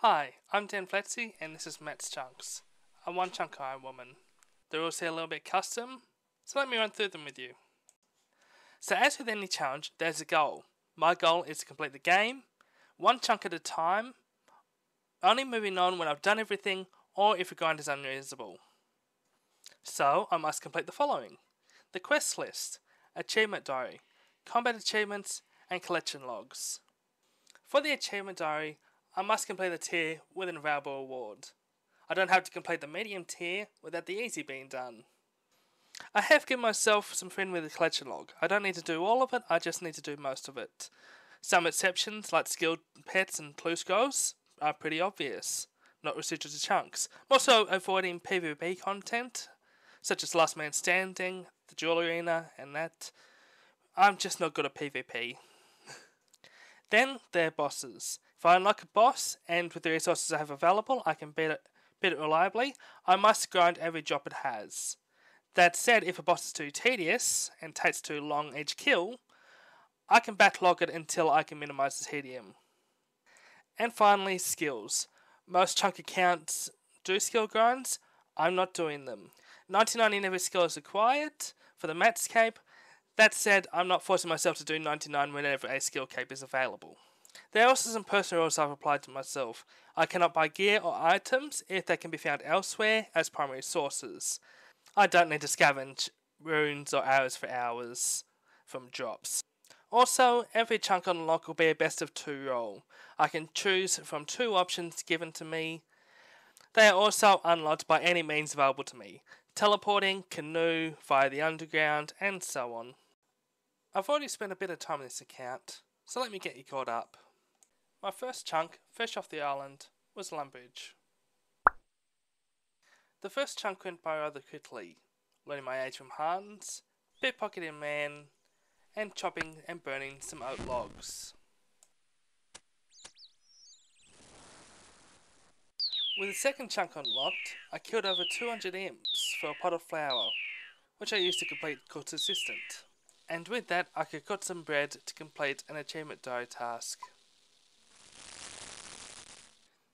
Hi, I'm Dan Fletzy and this is MaxChunks, a one chunk Iron Woman. The rules here a little bit custom, so let me run through them with you. So as with any challenge, there's a goal. My goal is to complete the game, one chunk at a time, only moving on when I've done everything or if a grind is unreasonable. So I must complete the following: the quest list, achievement diary, combat achievements, and collection logs. For the achievement diary, I must complete the tier with an available award. I don't have to complete the medium tier without the easy being done. I have given myself some freedom with the collection log. I don't need to do all of it, I just need to do most of it. Some exceptions, like skilled pets and clue scrolls, are pretty obvious, not restricted to chunks. I'm also avoiding PvP content, such as Last Man Standing, the Duel Arena, and that. I'm just not good at PvP. Then there are bosses. If I unlock a boss, and with the resources I have available, I can beat it reliably, I must grind every drop it has. That said, if a boss is too tedious, and takes too long each kill, I can backlog it until I can minimise the tedium. And finally, skills. Most chunk accounts do skill grinds, I'm not doing them. 99 in every skill is required for the max cape. That said, I'm not forcing myself to do 99 whenever a skill cape is available. There are also some personal rules I've applied to myself. I cannot buy gear or items if they can be found elsewhere as primary sources. I don't need to scavenge runes or arrows for hours from drops. Also, every chunk unlock will be a best of 2 roll. I can choose from 2 options given to me. They are also unlocked by any means available to me. Teleporting, canoe, via the underground, and so on. I've already spent a bit of time on this account, so let me get you caught up. My first chunk, fresh off the island, was Lumbridge. The first chunk went by rather quickly, learning my age from Hans, pickpocketing man, and chopping and burning some oak logs. With the second chunk unlocked, I killed over 200 imps for a pot of flour, which I used to complete Cook's Assistant. And with that, I could cook some bread to complete an achievement diary task.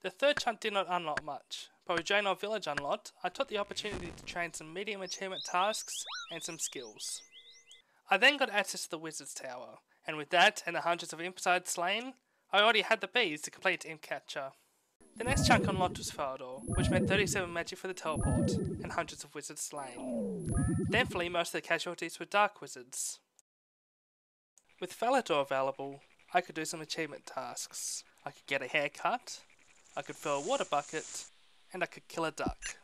The third chunk did not unlock much, but with Draenor Village unlocked, I took the opportunity to train some medium achievement tasks and some skills. I then got access to the Wizard's Tower, and with that and the hundreds of imps I'd slain, I already had the bees to complete Imp Catcher. The next chunk unlocked was Falador, which meant 37 magic for the teleport, and hundreds of wizards slain. Thankfully, most of the casualties were dark wizards. With Falador available, I could do some achievement tasks. I could get a haircut, I could fill a water bucket, and I could kill a duck.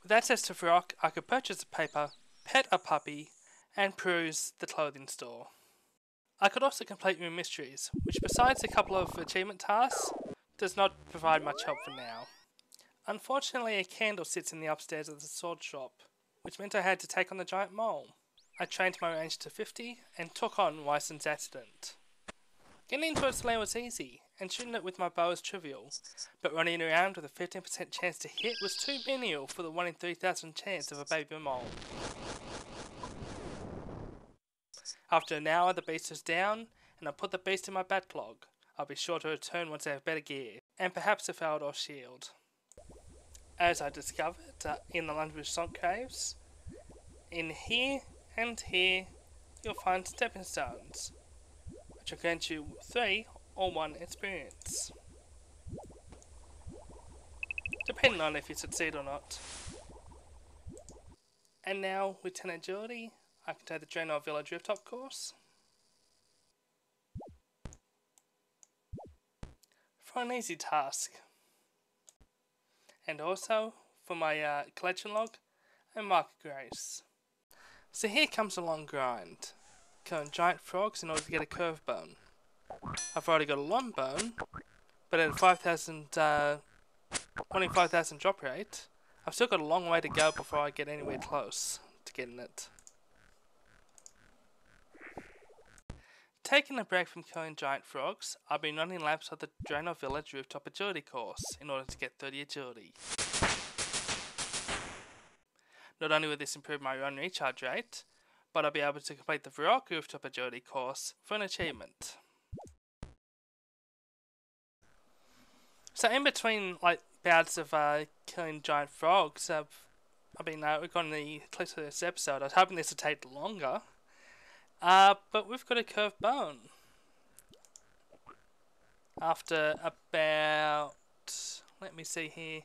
With access to Vrock, I could purchase a paper, pet a puppy, and peruse the clothing store. I could also complete Rune Mysteries, which besides a couple of achievement tasks, does not provide much help for now. Unfortunately, a candle sits in the upstairs of the sword shop, which meant I had to take on the giant mole. I trained my range to 50 and took on Wyson's accident. Getting into its lair was easy, and shooting it with my bow was trivial, but running around with a 15% chance to hit was too menial for the 1 in 3,000 chance of a baby mole. After an hour the beast was down, and I put the beast in my backlog. I'll be sure to return once I have better gear, and perhaps a Falador shield. As I discovered in the Lumbridge Swamp Caves, in here and here you'll find stepping stones, which will grant you 3 or 1 experience, depending on if you succeed or not. And now, with 10 agility, I can take the Draenor Village Rooftop course for an easy task. And also, for my collection log, and mark grace. So here comes a long grind. Killing giant frogs in order to get a curve bone. I've already got a long bone, but at a 5,000 drop rate, I've still got a long way to go before I get anywhere close to getting it. Taking a break from killing giant frogs, I've been running laps of the Draenor Village Rooftop Agility course in order to get 30 agility. Not only will this improve my run recharge rate, but I'll be able to complete the Vrock Rooftop Agility course for an achievement. So in between like bouts of killing giant frogs, we've got the clips of this episode. I was hoping this would take longer. But we've got a curved bone. After about, let me see here,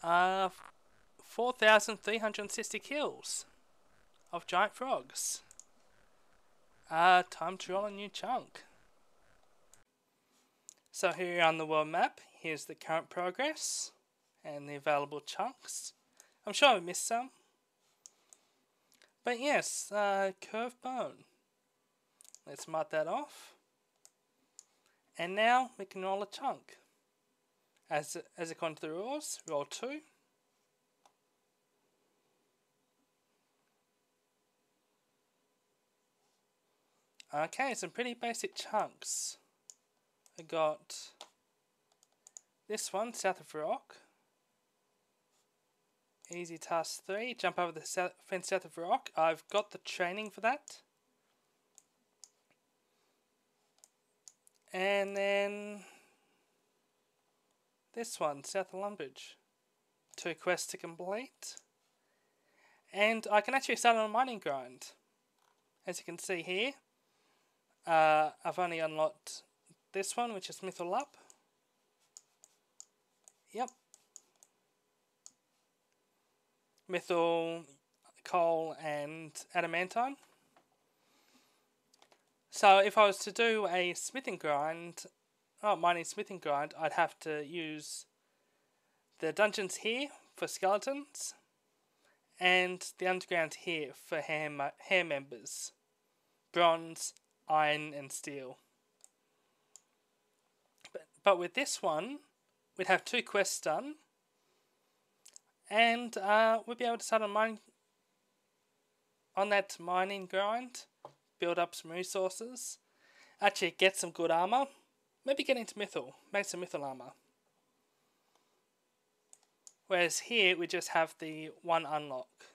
4,360 kills of giant frogs. Time to roll a new chunk. So here on the world map, here's the current progress and the available chunks. I'm sure I missed some. But yes, curved bone. Let's mark that off. And now we can roll a chunk. As according to the rules, roll 2. Okay, some pretty basic chunks. I got this one, south of rock. Easy task 3, jump over the fence south of rock. I've got the training for that. And then this one, south of Lumbridge. 2 quests to complete. And I can actually start on a mining grind. As you can see here, I've only unlocked this one, which is Mythal Up. Yep. Mythal, coal and adamantine. So if I was to do a mining smithing grind, I'd have to use the dungeons here for skeletons and the underground here for hair members. Bronze, iron and steel. But with this one, we'd have 2 quests done. And we'd be able to start on that mining grind, build up some resources, actually get some good armor, maybe get into Mythal, make some Mythal armor. Whereas here we just have the one unlock,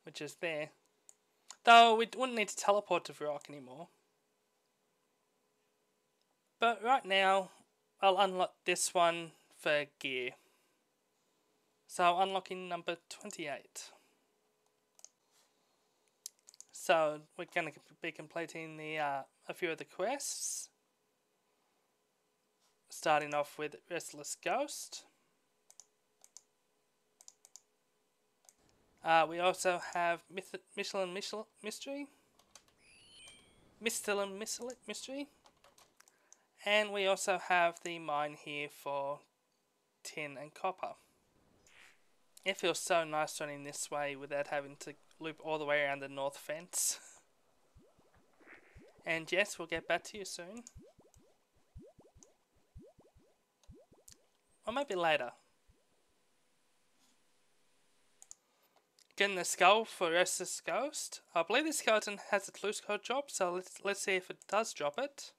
which is there. Though we wouldn't need to teleport to Varrock anymore. But right now, I'll unlock this one for gear. So unlocking number 28. So we're going to be completing a few of the quests. Starting off with Restless Ghost. We also have Michelin Mystery. Mystery. And we also have the mine here for tin and copper. It feels so nice running this way without having to loop all the way around the north fence. And yes, we'll get back to you soon. Or maybe later. Getting the skull for Restless Ghost. I believe this skeleton has a clue code drop, so let's see if it does drop it.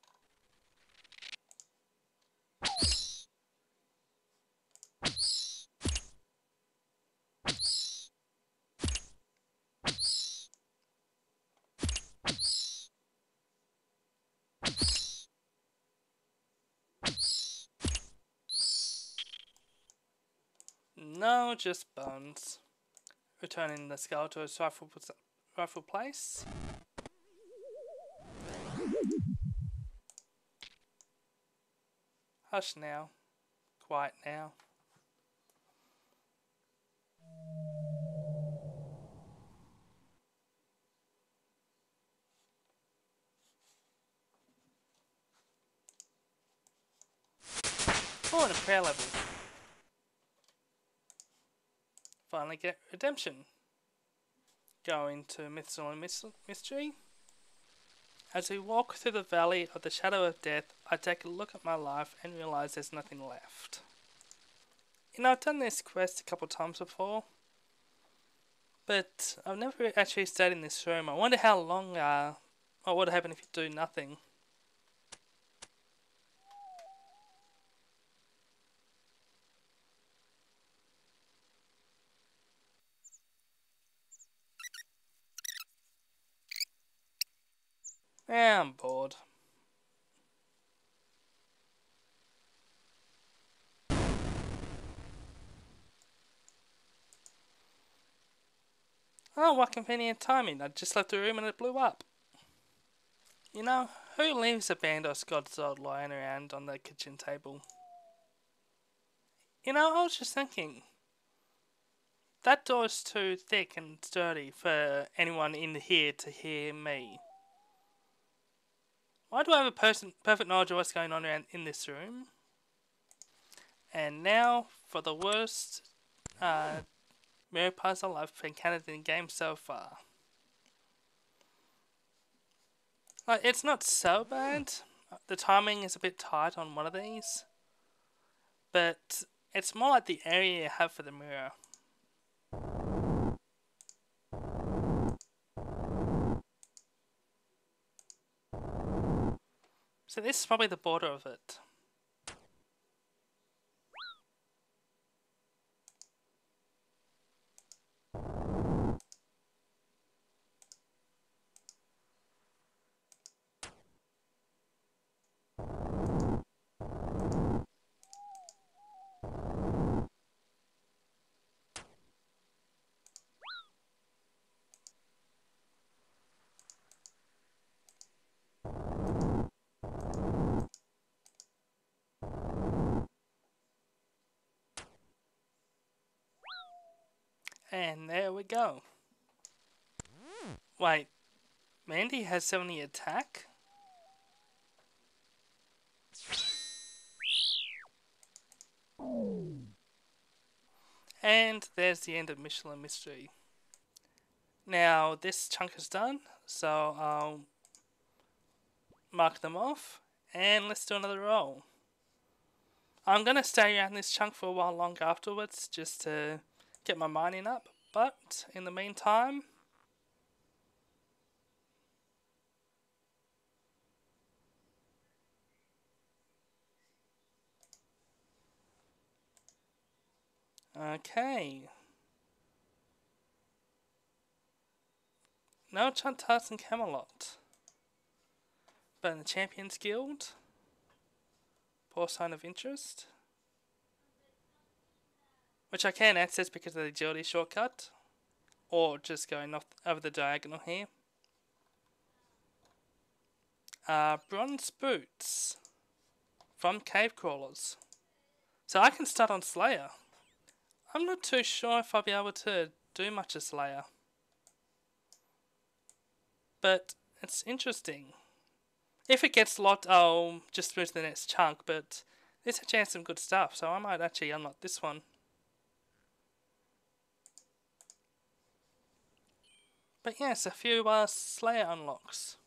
No, just bones. Returning the skull to its rightful place. Hush now. Quiet now. Oh, and a prayer level. Finally get redemption. Going to Mythal Mystery. As we walk through the valley of the shadow of death, I take a look at my life and realise there's nothing left. You know, I've done this quest a couple times before, but I've never actually stayed in this room. I wonder how long, or what would happen if you do nothing. Yeah, I'm bored. Oh, what convenient timing. I just left the room and it blew up. You know, who leaves a Bandos God's Old lying around on the kitchen table? You know, I was just thinking, that door's too thick and sturdy for anyone in here to hear me. Why do I have a perfect knowledge of what's going on around in this room? And now for the worst mirror puzzle I've encountered in the game so far. Like, it's not so bad. The timing is a bit tight on one of these. But it's more like the area you have for the mirror. So this is probably the border of it. And there we go. Wait, Mandy has 70 attack? And there's the end of Michelin Mystery. Now this chunk is done, so I'll mark them off, and let's do another roll. I'm going to stay around this chunk for a while longer afterwards, just to get my mining up, but in the meantime, okay. No Shoutouts in Camelot. But in the Champions Guild, poor sign of interest. Which I can access because of the agility shortcut. Or just going off over the diagonal here. Bronze boots from cave crawlers. So I can start on Slayer. I'm not too sure if I'll be able to do much of Slayer. But it's interesting. If it gets locked, I'll just move to the next chunk, but there's a chance of some good stuff, so I might actually unlock this one. But yes, a few Slayer unlocks.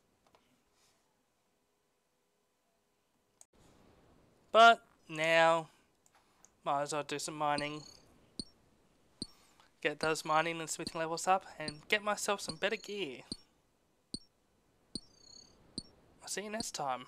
But now, might as well do some mining. Get those mining and smithing levels up, and get myself some better gear. I'll see you next time.